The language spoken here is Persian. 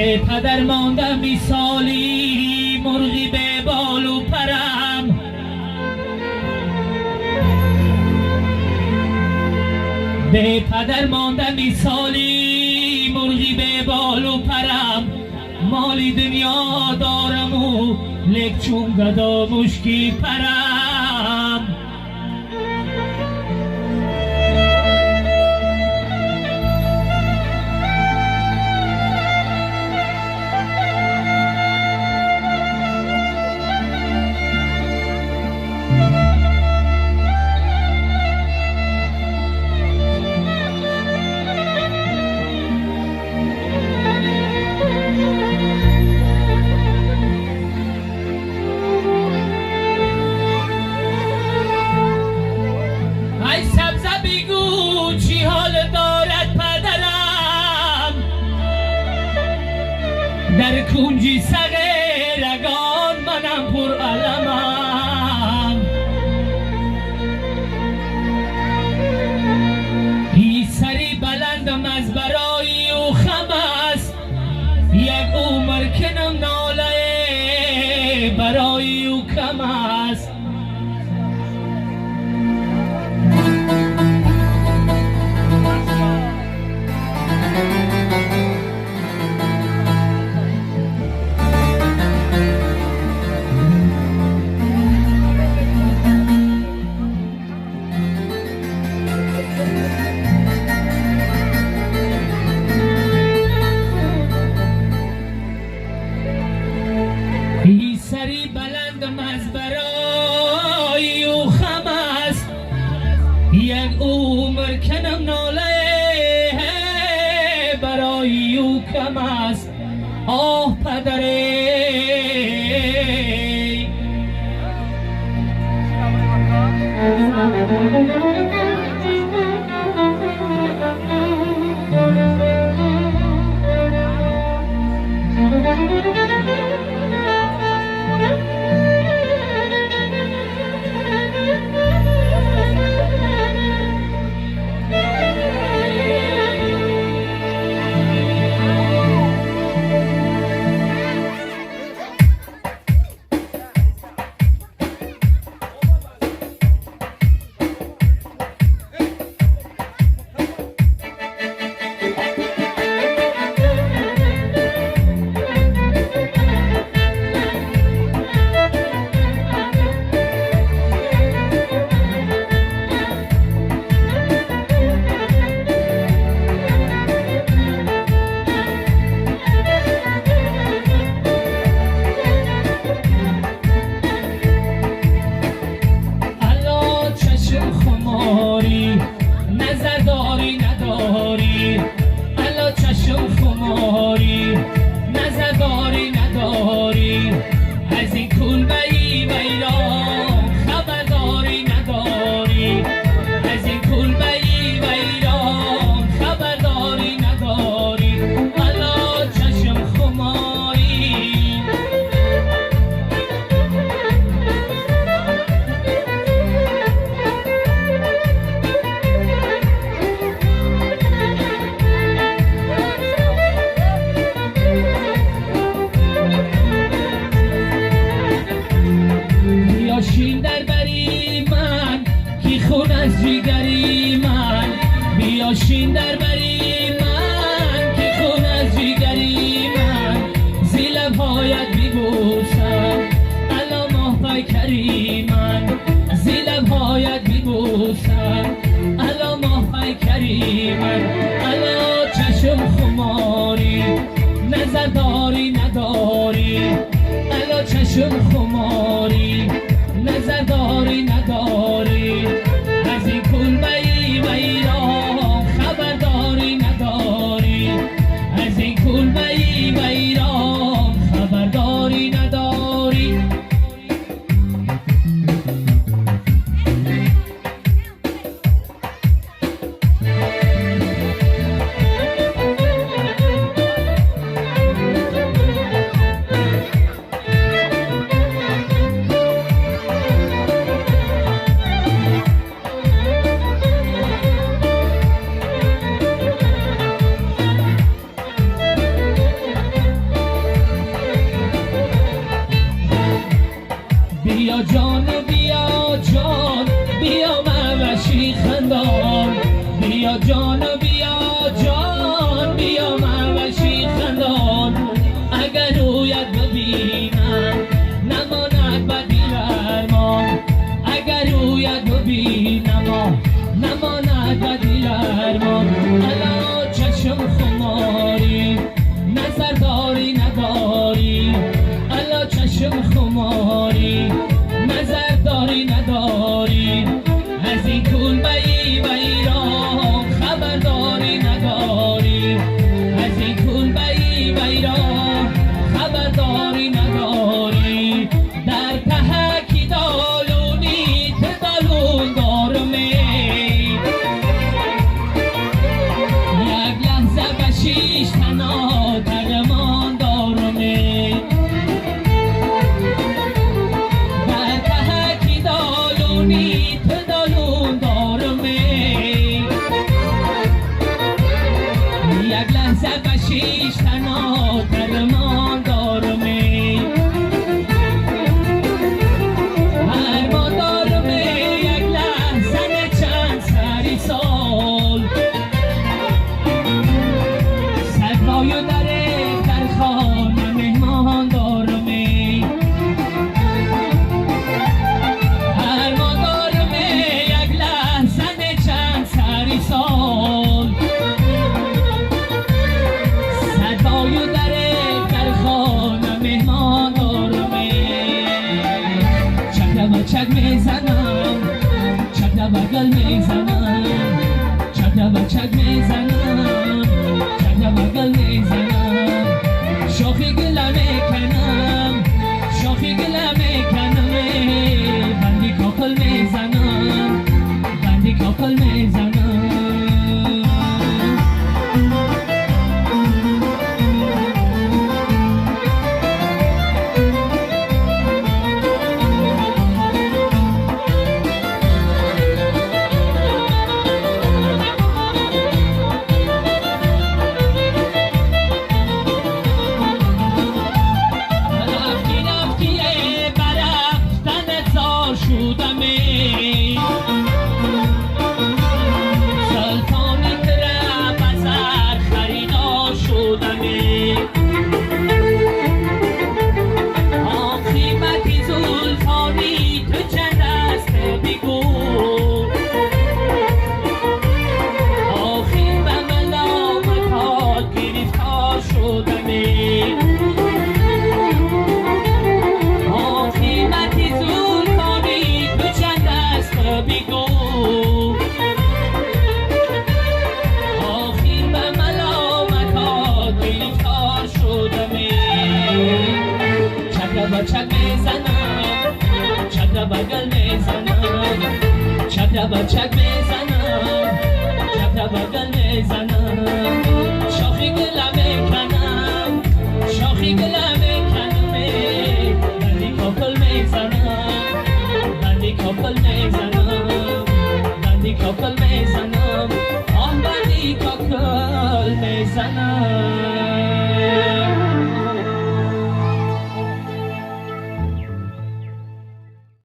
به پدر ماندم مثالی مرغی به بال و پرم، به پدر ماندم مثالی مرغی به بال و پرم. مالی دنیا دارم و لک چون گدا مشکی پرم. در کنجی صغیرگان منم پر علمم، هیچ سری بلندم از برای او خم است، یک عمر کنم ناله برای او کم است. سری بلندم از برای او خم است، یک عمر کنم ناله برای او کم است. آه پدره بیاشین در بری من که خون از جگری من، زی لبهایت میبوسم الا ماه پیکری من، زی لبهایت میبوسم الا ماه پیکری من. الا چشم خماری نظر داری نداری، الا چشم خماری نظر داری نداری، از این کلبه ویران خبرداری نداری، از این کلبه ویران خبرداری نداری. بیا جان بیا جان بیا مهوشی خندان اگر رویت ببینم نماند بدی درمان اگر رویت ببینم نماند بدی درمان الا چشم خماری نظر داری نداری الا چشم خماری نظر داری نداری از این کلبه‌ای و ایران خبرداری نداری از این کلبه‌ای و ایران خبرداری نداری در تهکی دالونی تدالون دارمی یک لحظه بشیش تنها درمان دارمی در تهکی دالونی تدالون دارمی یک لحظه بشیش تنها درمان دارمی درمان دارمی یک لحظه چند سری سال سرپای و در خانه مهمان دارمی درمان دارمی یک لحظه چند سری سال سرپای و در خانه مهمان دارمی چک به چک میزنم چک بغل میزنم چک به چک میزنم چک بغل میزنم شاخی گله میکنم شاخی گله میکنم بندی کاکل میزنم بندی کاکل میزنم چک میزنم چک بغل میزنم چک با چک میزنم چک بغل میزنم شاخی گله میکنم شاخی گله میکنم بندی کاکل میزنم بندی کاکل میزنم